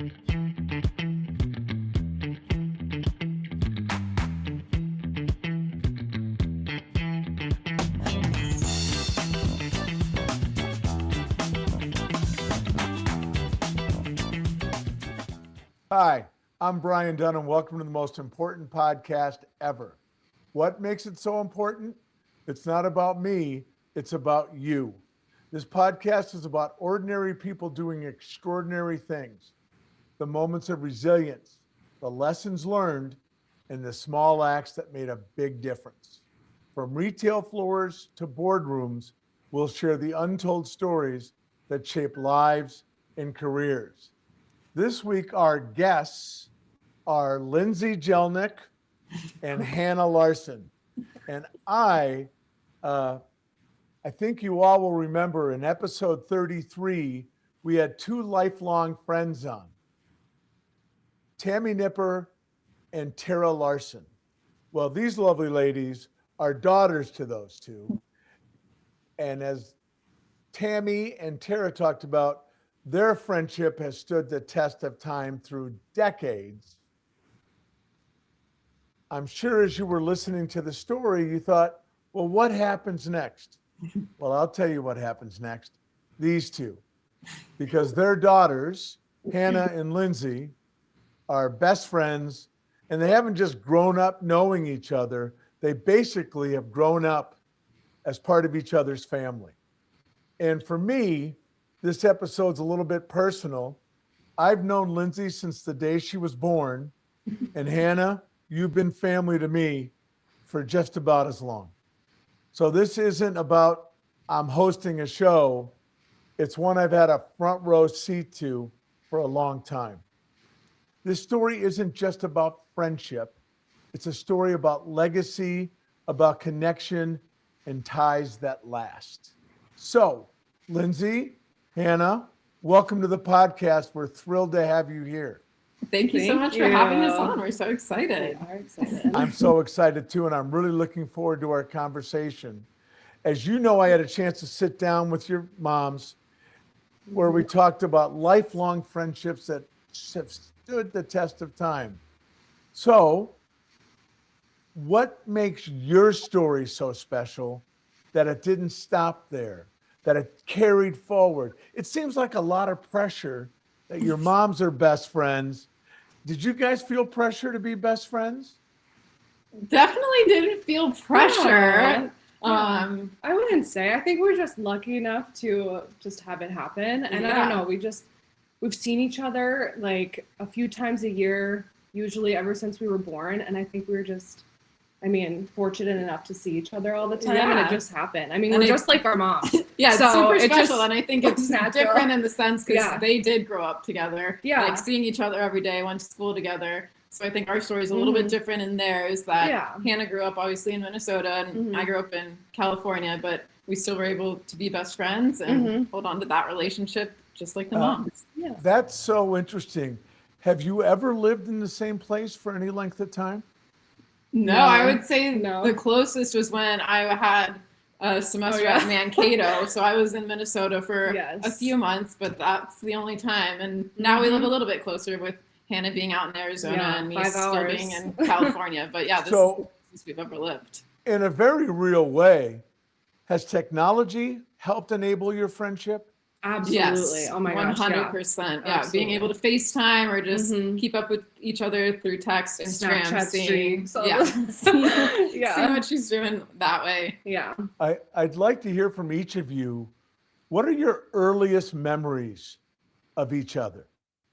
Hi, I'm Brian Dunn, and welcome to the most important podcast ever. What makes it so important? It's not about me, it's about you. This podcast is about ordinary people doing extraordinary things, the moments of resilience, the lessons learned, and the small acts that made a big difference. From retail floors to boardrooms, we'll share the untold stories that shape lives and careers. This week, our guests are Lindsay and Hanna Larson. And I think you all will remember in episode 33, we had two lifelong friends on, Tammy and Tara Larson. Well, these lovely ladies are daughters to those two. And as Tammy and Tara talked about, their friendship has stood the test of time through decades. I'm sure as you were listening to the story, you thought, well, what happens next? Well, I'll tell you what happens next. These two, because their daughters, Hanna and Lindsay, are best friends, and they haven't just grown up knowing each other. They basically have grown up as part of each other's family. And for me, this episode's a little bit personal. I've known Lindsay since the day she was born, and Hanna, you've been family to me for just about as long. So this isn't about I'm hosting a show. It's one I've had a front row seat to for a long time. This story isn't just about friendship. It's a story about legacy, about connection, and ties that last. So, Lindsay, Hanna, welcome to the podcast. We're thrilled to have you here. Thank you so much for having us on. We're so excited. We are excited. I'm so excited too, and I'm really looking forward to our conversation. As you know, I had a chance to sit down with your moms where we talked about lifelong friendships that have stood the test of time. So, what makes your story so special that it didn't stop there, that it carried forward? It seems like a lot of pressure that your moms are best friends. Did you guys feel pressure to be best friends? Definitely didn't feel pressure. I wouldn't say. I think we're just lucky enough to just have it happen. And I don't know, we've seen each other like a few times a year, usually ever since we were born. And I think we were just, fortunate enough to see each other all the time. And it just happened. We're just like our moms. Yeah, so it's super special. Just, and I think it's different in the sense because they did grow up together. Yeah. Like seeing each other every day, went to school together. So I think our story is a little bit different in theirs that Hanna grew up obviously in Minnesota and I grew up in California, but we still were able to be best friends and hold on to that relationship just like the moms. Yeah. That's so interesting. Have you ever lived in the same place for any length of time? No, I would say the closest was when I had a semester at Mankato. So I was in Minnesota for a few months, but that's the only time. And now we live a little bit closer with Hanna being out in Arizona and me still being in California. But this is the closest we've ever lived. In a very real way, has technology helped enable your friendship? Absolutely. Yes, oh my gosh. 100%. Yeah, being able to FaceTime or just keep up with each other through text, Instagram, Snapchat streams. See what she's doing that way. Yeah. I'd like to hear from each of you. What are your earliest memories of each other?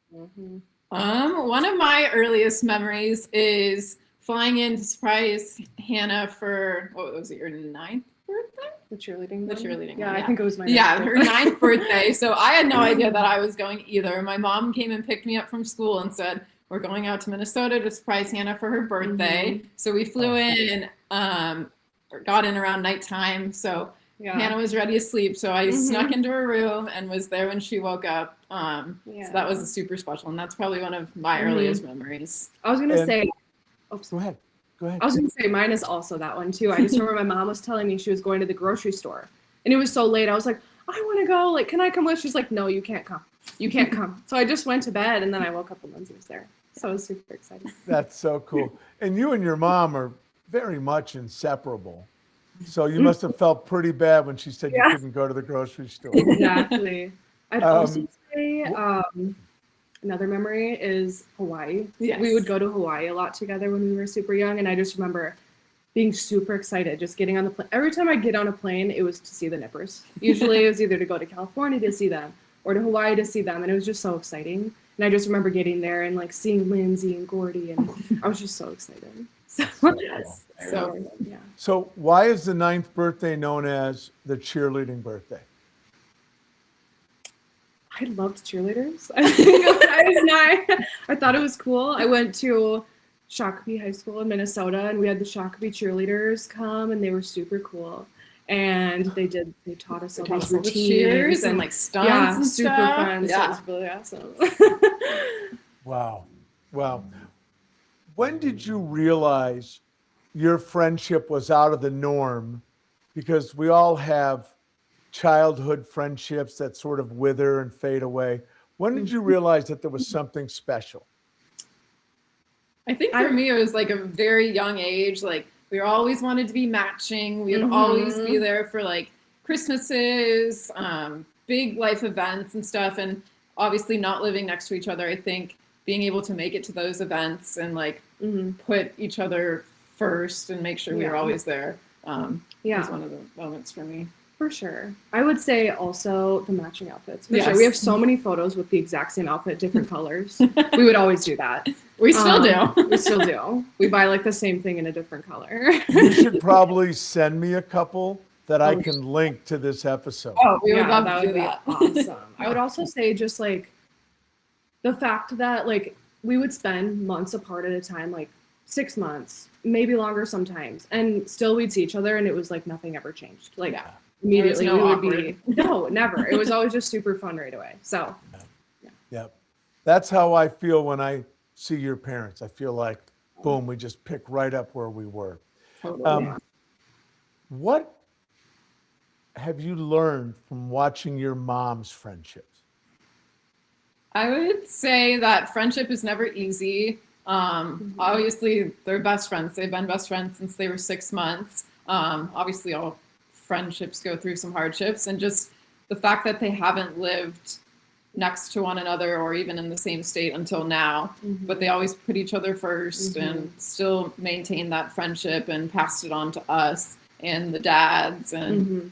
One of my earliest memories is flying in to surprise Hanna for, what was it, your 9th birthday? The cheerleading. Yeah, I think it was my her 9th birthday. So I had no idea that I was going either. My mom came and picked me up from school and said, we're going out to Minnesota to surprise Hanna for her birthday. So we flew in, got in around nighttime. So Hanna was ready to sleep. So I snuck into her room and was there when she woke up. So that was super special. And that's probably one of my earliest memories. I was going to say, go ahead. I was going to say mine is also that one too. I just remember my mom was telling me she was going to the grocery store and it was so late. I was like, I want to go. Like, can I come with? She's like, no, you can't come. you can't come. So I just went to bed, and then I woke up and Lindsay was there. So I was super excited. That's so cool. And you and your mom are very much inseparable. So you must have felt pretty bad when she said you couldn't go to the grocery store. Exactly. I'd also say another memory is Hawaii. Yes. We would go to Hawaii a lot together when we were super young, and I just remember being super excited, just getting on the plane. Every time I get on a plane, it was to see the Nippers. Usually it was either to go to California to see them or to Hawaii to see them, and it was just so exciting. And I just remember getting there and like seeing Lindsay and Gordy, and I was just so excited. So, yeah. So why is the 9th birthday known as the cheerleading birthday? I loved cheerleaders. I think when I was 9, I thought it was cool. I went to Shakopee High School in Minnesota, and we had the Shakopee cheerleaders come, and they were super cool. And they taught us all these routines and like stunts and super stuff. fun. Yeah. So it was really awesome. Wow. When did you realize your friendship was out of the norm? Because we all have childhood friendships that sort of wither and fade away. When did you realize that there was something special? I think for me, it was like a very young age. Like we always wanted to be matching. We would always be there for like Christmases, big life events and stuff. And obviously not living next to each other, I think being able to make it to those events and like put each other first and make sure we were always there was one of the moments for me. For sure. I would say also the matching outfits. For sure. We have so many photos with the exact same outfit, different colors. We would always do that. We still do. We still do. We buy like the same thing in a different color. You should probably send me a couple that I can link to this episode. Oh, we would love that to do would that. be awesome. I would also say just like the fact that like we would spend months apart at a time, like 6 months, maybe longer sometimes, and still we'd see each other and it was like nothing ever changed. Like immediately we would be never. It was always just super fun right away. So That's how I feel when I see your parents. I feel like boom, we just pick right up where we were. Totally. What have you learned from watching your mom's friendships? I would say that friendship is never easy. Obviously, they're best friends. They've been best friends since they were 6 months. Obviously, all friendships go through some hardships, and just the fact that they haven't lived next to one another or even in the same state until now, but they always put each other first and still maintain that friendship and passed it on to us and the dads and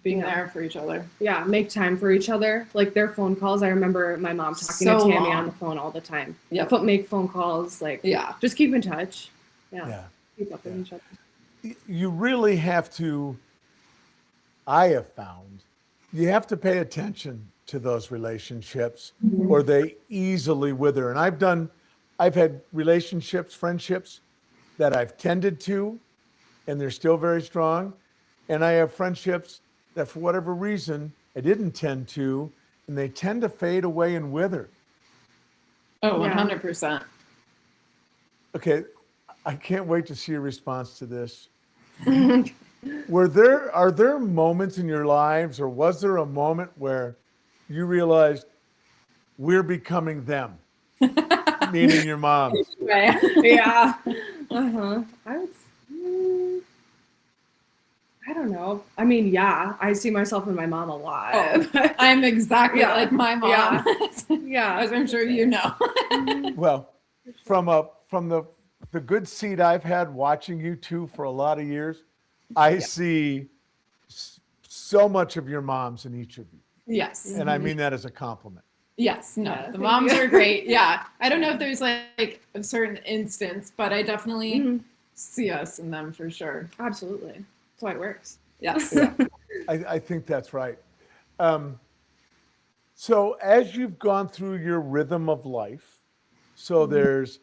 being there for each other. Yeah, make time for each other. Like their phone calls. I remember my mom talking to Tammy on the phone all the time. Yeah, make phone calls. Like just keep in touch. Keep up with each other. You really have to. I have found you have to pay attention to those relationships or they easily wither. And I've had relationships, friendships that I've tended to, and they're still very strong. And I have friendships that for whatever reason, I didn't tend to, and they tend to fade away and wither. Oh, 100%. Okay, I can't wait to see your response to this. Are there moments in your lives, or was there a moment where you realized we're becoming them, meaning your mom? Right. Yeah. I don't know. I mean, I see myself in my mom a lot. Oh, I'm exactly like my mom. Yeah. As I'm sure you know. Well, from the good seat I've had watching you two for a lot of years, I see so much of your moms in each of you. Yes. And I mean that as a compliment. Yes. No, the moms are great. Yeah. I don't know if there's like a certain instance, but I definitely see us in them for sure. Absolutely. That's why it works. Yes. I think that's right. So as you've gone through your rhythm of life, so there's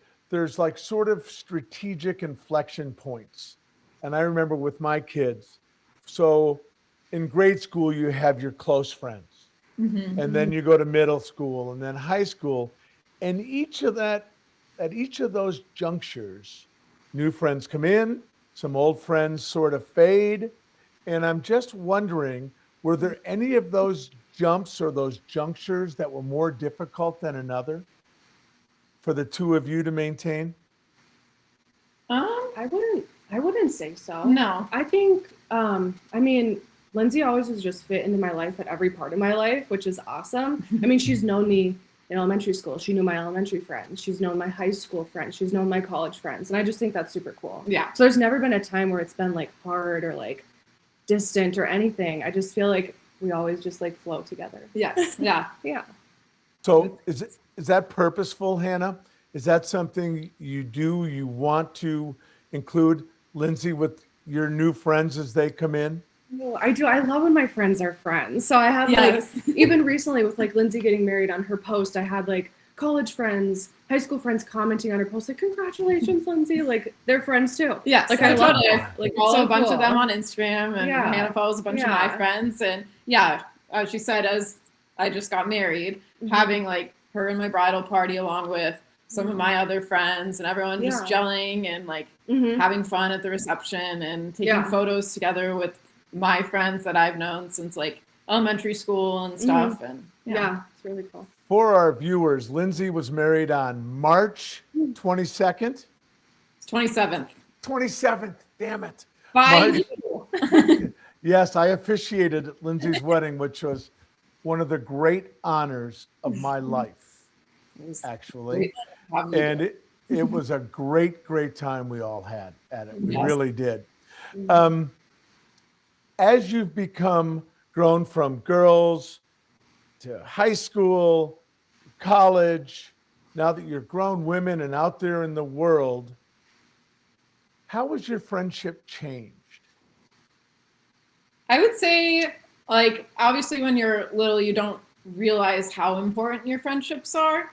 like sort of strategic inflection points. And I remember with my kids, so in grade school, you have your close friends. And then you go to middle school and then high school. And at each of those junctures, new friends come in, some old friends sort of fade. And I'm just wondering, were there any of those jumps or those junctures that were more difficult than another for the two of you to maintain? I wouldn't say so. No. I think, I mean, Lindsay always has just fit into my life at every part of my life, which is awesome. I mean, she's known me in elementary school. She knew my elementary friends. She's known my high school friends. She's known my college friends. And I just think that's super cool. Yeah. So there's never been a time where it's been like hard or like distant or anything. I just feel like we always just like flow together. Yes. Yeah. Yeah. So is that purposeful, Hannah? Is that something you do? You want to include Lindsay with your new friends as they come in? Oh, I do. I love when my friends are friends. So I have Yes. like, even recently with like Lindsay getting married on her post, I had like college friends, high school friends commenting on her post, like, congratulations, Lindsay. Like they're friends too. Yes, Like, I I love totally. it. Like It's follow so a bunch cool. of them on Instagram, and Yeah. Hannah follows a bunch of my Yeah. friends. And yeah, she said, as I just got married, having like her and my bridal party along with some of my other friends and everyone just Yeah. gelling and like Mhm. having fun at the reception and taking Yeah. photos together with my friends that I've known since like elementary school and stuff. And Yeah, it's really cool. For our viewers, Lindsay was married on March 22nd. It's 27th. 27th, damn it. Bye. Yes, I officiated at Lindsay's wedding, which was one of the great honors of my life, actually. And it was a great, great time we all had at it. We Yes. really did. As you've grown from girls to high school, college, now that you're grown women and out there in the world, how has your friendship changed? I would say, like, obviously when you're little, you don't realize how important your friendships are.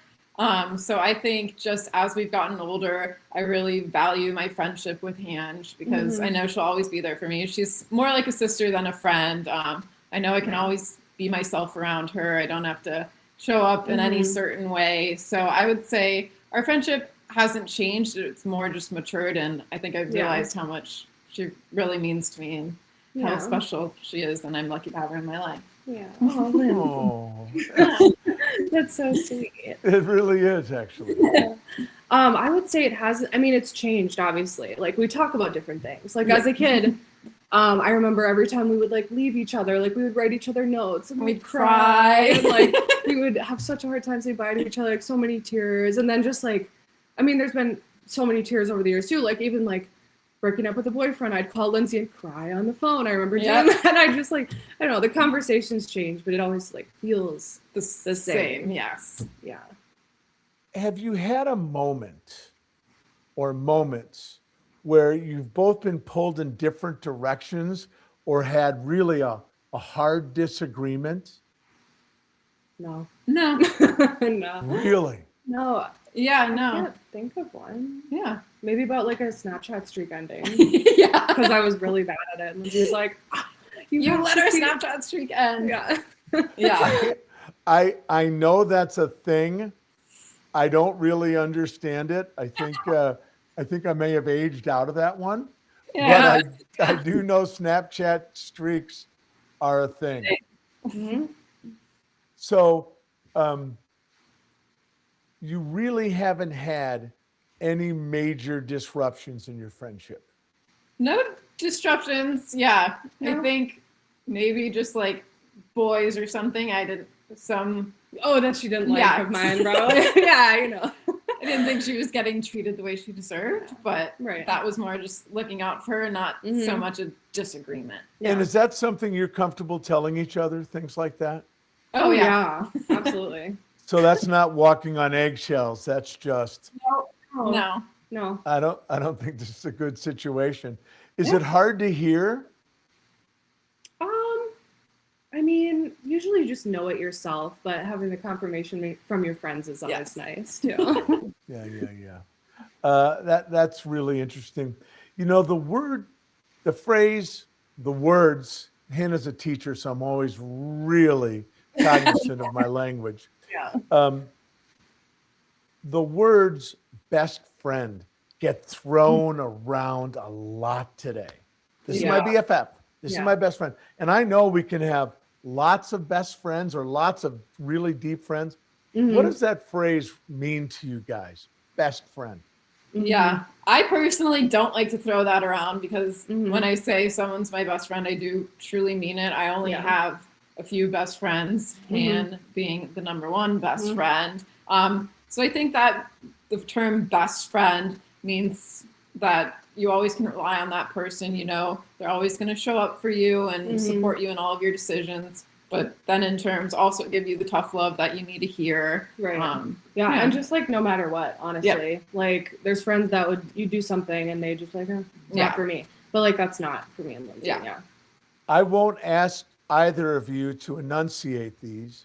So I think just as we've gotten older, I really value my friendship with Hange because I know she'll always be there for me. She's more like a sister than a friend. I know I can always be myself around her. I don't have to show up in any certain way. So I would say our friendship hasn't changed. It's more just matured. And I think I've realized how much she really means to me and how special she is. And I'm lucky to have her in my life. Yeah. Oh, Lynn. Oh, That's so sweet. it really is, actually. I would say it has, I mean, it's changed, obviously. Like, we talk about different things. Like, as a kid, I remember every time we would, like, leave each other, like, we would write each other notes, and we'd cry. And, like, we would have such a hard time saying bye to each other, like, so many tears. And then just, like, I mean, there's been so many tears over the years, too. Like, even, like, breaking up with a boyfriend, I'd call Lindsay and cry on the phone. I remember doing that. I just, like, I don't know, the conversations change, but it always, like, feels the same. Yes. Yeah. Have you had a moment or moments where you've both been pulled in different directions or had really a hard disagreement? No. No. No. Really? No. Yeah, I no. can't think of one. Yeah. Maybe about like a Snapchat streak ending Yeah. because I was really bad at it. And she was like, You have let to our see-" Snapchat streak end. Yeah. Yeah. I know that's a thing. I don't really understand it. I think I may have aged out of that one. Yeah. But I do know Snapchat streaks are a thing. Mhm. So you really haven't had any major disruptions in your friendship. No disruptions. Yeah. I No. think maybe just like boys or something. I did some. Oh, that she didn't like Yeah. of mine, bro. Yeah, you know. I didn't think she was getting treated the way she deserved, but Right. that was more just looking out for her, not so Mhm. much a disagreement. Yeah. And is that something you're comfortable telling each other, things like that? Oh, yeah. Absolutely. So that's not walking on eggshells. That's just, No. No. I don't think this is a good situation. Is it hard to hear? I mean, usually you just know it yourself, but having the confirmation from your friends is always Yes. nice too. Yeah. That's really interesting. You know, the words, Hannah's a teacher, so I'm always really cognizant of my language. Yeah. The words best friend get thrown around a lot today. This is my Yeah. BFF. This is Yeah. my best friend. And I know we can have lots of best friends or lots of really deep friends. Mhm. What does that phrase mean to you guys? Best friend. Yeah, I personally don't like to throw that around because Mhm. when I say someone's my best friend, I do truly mean it. I only Yeah. have a few best friends, Mhm. Han being the number one best Mhm. friend. So I think that the term best friend means that you always can rely on that person. You know, they're always going to show up for you and Mhm. support you in all of your decisions. But then in terms also give you the tough love that you need to hear. Right. Yeah. And just like no matter what, honestly. Like there's friends that would you do something and they just like, it's Yeah. not for me. But like that's not for me and Lindsay. Yeah. Yeah. I won't ask either of you to enunciate these,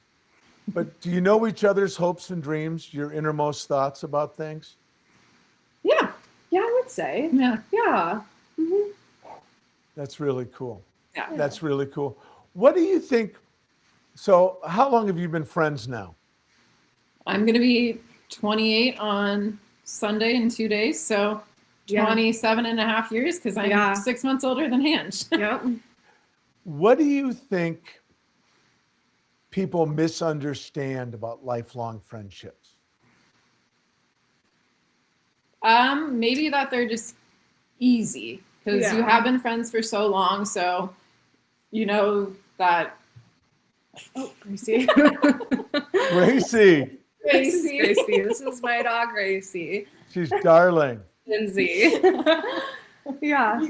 but do you know each other's hopes and dreams, your innermost thoughts about things? Yeah. Yeah, I would say. Yeah. Yeah. Mhm. That's really cool. Yeah. That's really cool. What do you think? So, how long have you been friends now? I'm going to be 28 on Sunday in 2 days. So Yeah. 27 and a half years because I'm Yeah. 6 months older than Hange. Yep. What do you think people misunderstand about lifelong friendships? Maybe that they're just easy because you Yeah. have been friends for so long. So you know that. Oh, Gracie. Gracie, Gracie. Gracie. This is my dog, Gracie. she's darling. Lindsay. Yeah.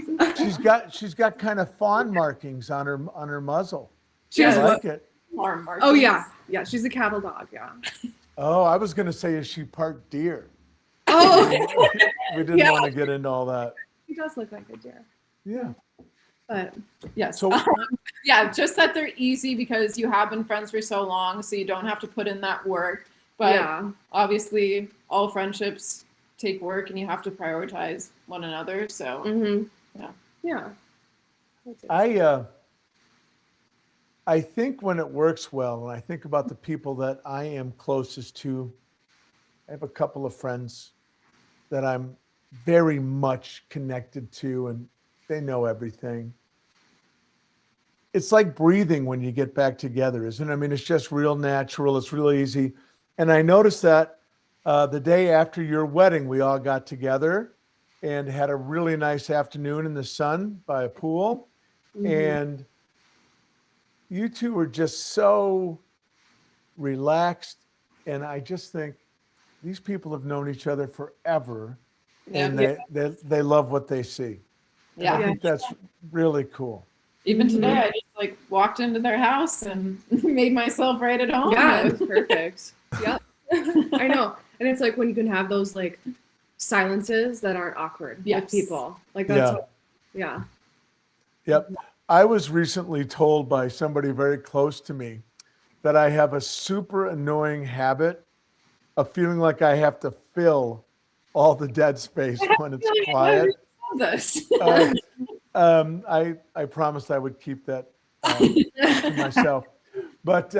She's got kind of fawn markings on her muzzle. She I has like it. Farm markings. Oh yeah. Yeah, she's a cattle dog, yeah. Oh, I was going to say, is she part deer? Oh, We didn't Yeah. want to get into all that. he does look like a deer. Yeah. But Yes. So, Yeah, just that they're easy because you have been friends for so long, so you don't have to put in that work. But yeah. obviously, all friendships take work, and you have to prioritize one another. So Mm-hmm. Yeah. Yeah. That's it. I think when it works well, and I think about the people that I am closest to, I have a couple of friends that I'm very much connected to, and they know everything. It's like breathing when you get back together, isn't it? I mean, it's just real natural. It's real easy. And I noticed that the day after your wedding, we all got together and had a really nice afternoon in the sun by a pool. Mhm. And you two were just so relaxed. And I just think these people have known each other forever, and yeah, they love what they see. And I yeah. think that's really cool. Even Mhm. today, I just like walked into their house and made myself right at home. Yeah, it And- was perfect. Yep. I know. And it's like when you can have those like silences that aren't awkward Yes. with people. Like that's Yeah. yeah. Yep. I was recently told by somebody very close to me that I have a super annoying habit of feeling like I have to fill all the dead space when it's quiet. This. I promised I would keep that to myself. But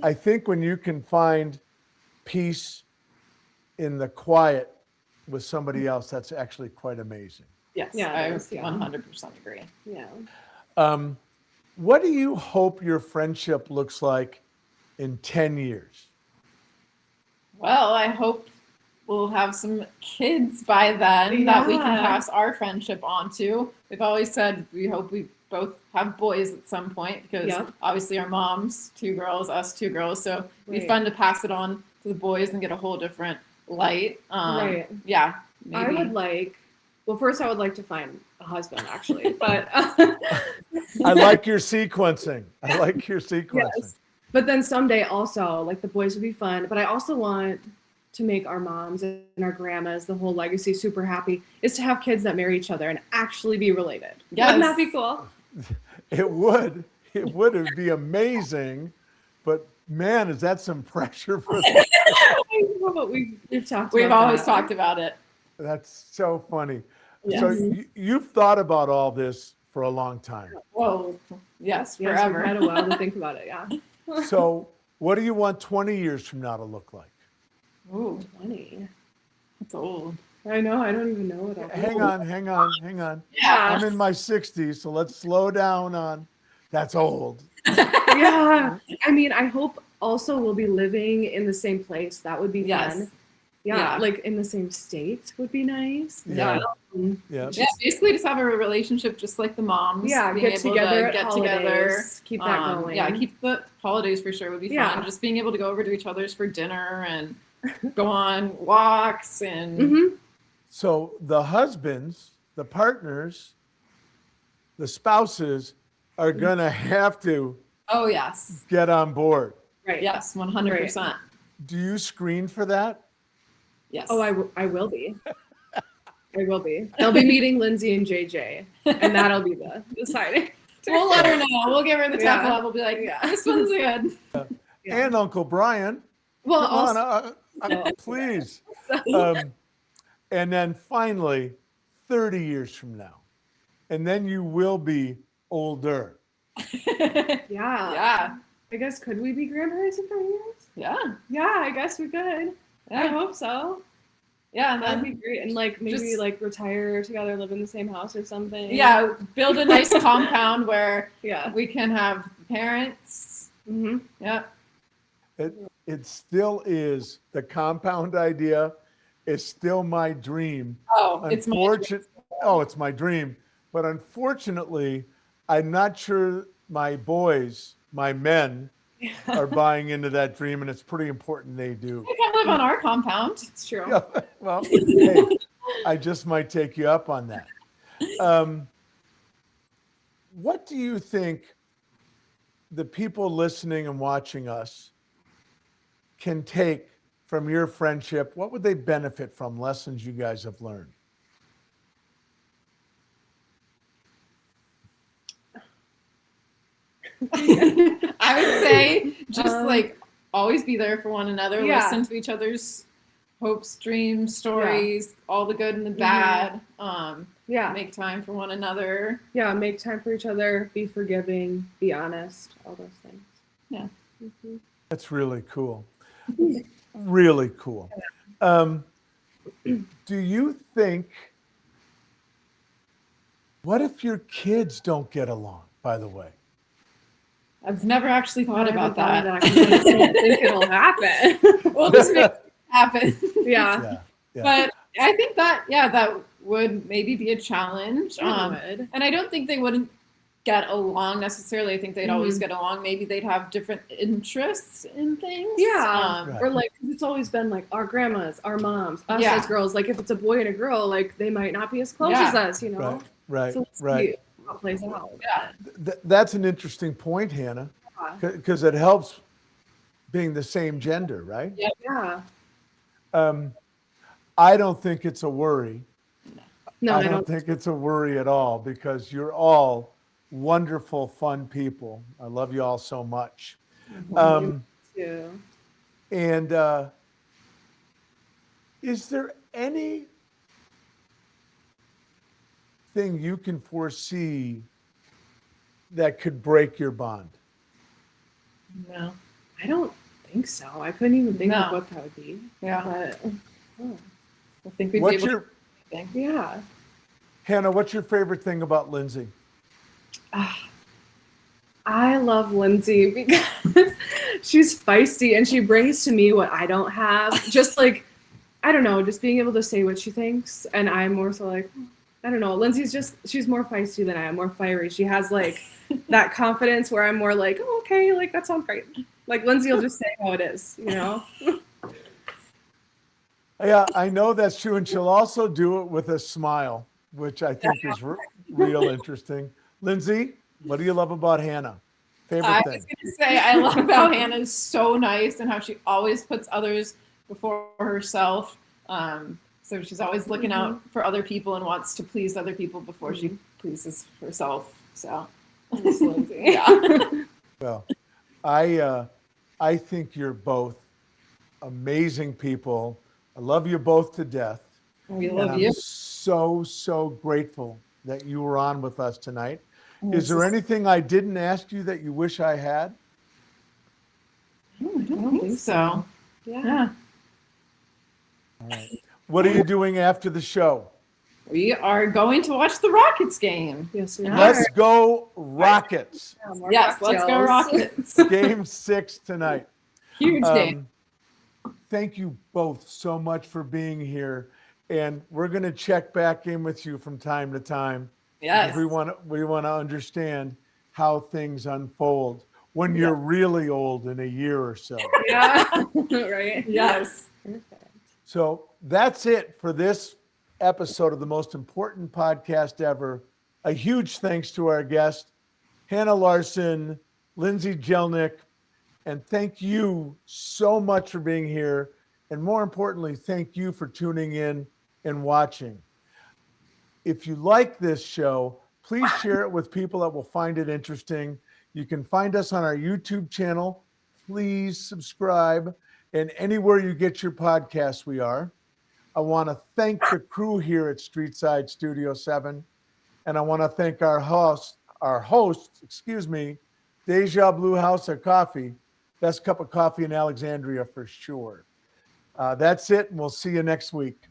I think when you can find peace in the quiet with somebody else, that's actually quite amazing. Yes, Yeah, I it is, yeah. 100% agree. Yeah. What do you hope your friendship looks like in 10 years? Well, I hope we'll have some kids by then that we can Yeah. pass our friendship on to. We've always said we hope we both have boys at some point because Yeah. obviously our moms, 2 girls, us 2 girls. So it'd be Right. fun to pass it on to the boys and get a whole different light. Right. Yeah. I Maybe. would like well first I would like to find a husband actually, but I like your sequencing. I like your sequencing. Yes. But then someday also, like the boys would be fun. But I also want to make our moms and our grandmas, the whole legacy, super happy, is to have kids that marry each other and actually be related. Wouldn't that be Yes. cool? It would. It would. It'd be amazing. But man, is that some pressure for them? But we've talked We've about always that. talked about it. That's so funny. Yes. So you've thought about all this for a long time. Whoa. Yes, Yes, we've forever. had a while to think about it, yeah. So what do you want 20 years from now to look like? Ooh, 20. that's old. I know, I don't even know what I'll Hang on. Yeah. I'm in my 60s, so let's slow down on that's old. Yeah. I mean, I hope also we'll be living in the same place. That would be fun. Yeah, like in the same state would be nice. Yeah. Yeah. Yeah, basically just have a relationship just like the moms. Yeah, being get able together to at get holidays, together. keep that going. Yeah, keep the holidays for sure would be fun. Just being able to go over to each other's for dinner and go on walks and So the husbands, the partners, the spouses are gonna have to oh yes. get on board. Right. Yes, 100%. Do you screen for that? Yes. Oh, I will be. I will be. They'll be meeting Lindsay and JJ, and that'll be the deciding. We'll let her know. We'll give her the tap lab. We'll be like, this one's good. And Uncle Brian. Well, Come on, please. And then finally, 30 years from now, and then you will be older. Yeah. I guess, could we be grandparents in 30 years? Yeah. Yeah, I guess we could. Yeah. I hope so. Yeah, and That'd then be great. And like maybe like retire together, live in the same house or something. yeah, build a nice compound where Yeah. we can have parents. Yeah. It still is the compound idea. Is still my dream. Oh, it's my dream. Oh, it's my dream. But unfortunately, I'm not sure my boys, my men, are buying into that dream, and it's pretty important they do. You can live on our compound. It's true. Yeah, well, hey, I just might take you up on that. What do you think the people listening and watching us can take from your friendship? What would they benefit from, lessons you guys have learned? I would say just like always be there for one another. Yeah. Listen to each other's hopes, dreams, stories, all the good and the bad. Yeah. Make time for one another. Yeah, make time for each other, be forgiving, be honest, all those things. Yeah. That's really cool. Really cool. Do you think, what if your kids don't get along, by the way? I've never actually thought about that. I don't think it'll happen. We'll just make it happen. Yeah. But I think that, that would maybe be a challenge. Would. And I don't think they wouldn't get along necessarily. I think they'd always get along. Maybe they'd have different interests in things. Yeah. Right. Or like, it's always been like our grandmas, our moms, us Yeah. as girls. Like if it's a boy and a girl, like they might not be as close as us, you know? Right, So we'll right. see how it plays out. Yeah. That's an interesting point, Hannah, because it helps being the same gender, right? Yeah. I don't think it's a worry. No, I don't think it's a worry at all, because you're all wonderful, fun people. I love you all so much. too. And is there any thing you can foresee that could break your bond? No. I don't think so. I couldn't even think No. of what that would be. Yeah. But I think we'd What's be able your, to think. yeah. Hannah, what's your favorite thing about Lindsay? I love Lindsay because she's feisty and she brings to me what I don't have. Just like, I don't know, just being able to say what she thinks. And I'm more so like, I don't know. She's more feisty than I am, more fiery. She has like that confidence where I'm more like, oh, okay, like that sounds great. Like Lindsay will just say how it is, you know? Yeah, I know that's true. And she'll also do it with a smile, which I think is real interesting. Lindsay, what do you love about Hannah? Favorite I thing? was going to say, I love how Hannah's so nice and how she always puts others before herself. So she's always looking out for other people and wants to please other people before she pleases herself. So, Lindsay. Yeah. Well, I think you're both amazing people. I love you both to death. We And love I'm you. so grateful that you were on with us tonight. Is there anything I didn't ask you that you wish I had? I don't think so. Yeah. All right. What are you doing after the show? We are going to watch the Rockets game. Yes, we are. Let's go Rockets. Yeah, more Yes, let's go cocktails. Rockets. Game 6 tonight. Huge game. Thank you both so much for being here. And we're going to check back in with you from time to time. Yes. We want to understand how things unfold when you're really old in a year or so. Yeah, right. Yes. Perfect. So that's it for this episode of the most important podcast ever. A huge thanks to our guest, Hanna Larson, Lindsay Jelnick, and thank you so much for being here. And more importantly, thank you for tuning in and watching. If you like this show, please share it with people that will find it interesting. You can find us on our YouTube channel. Please subscribe. And anywhere you get your podcasts, we are. I want to thank the crew here at Streetside Studio 7. And I want to thank our host, Deja Blue House of Coffee. Best cup of coffee in Alexandria for sure. That's it, and we'll see you next week.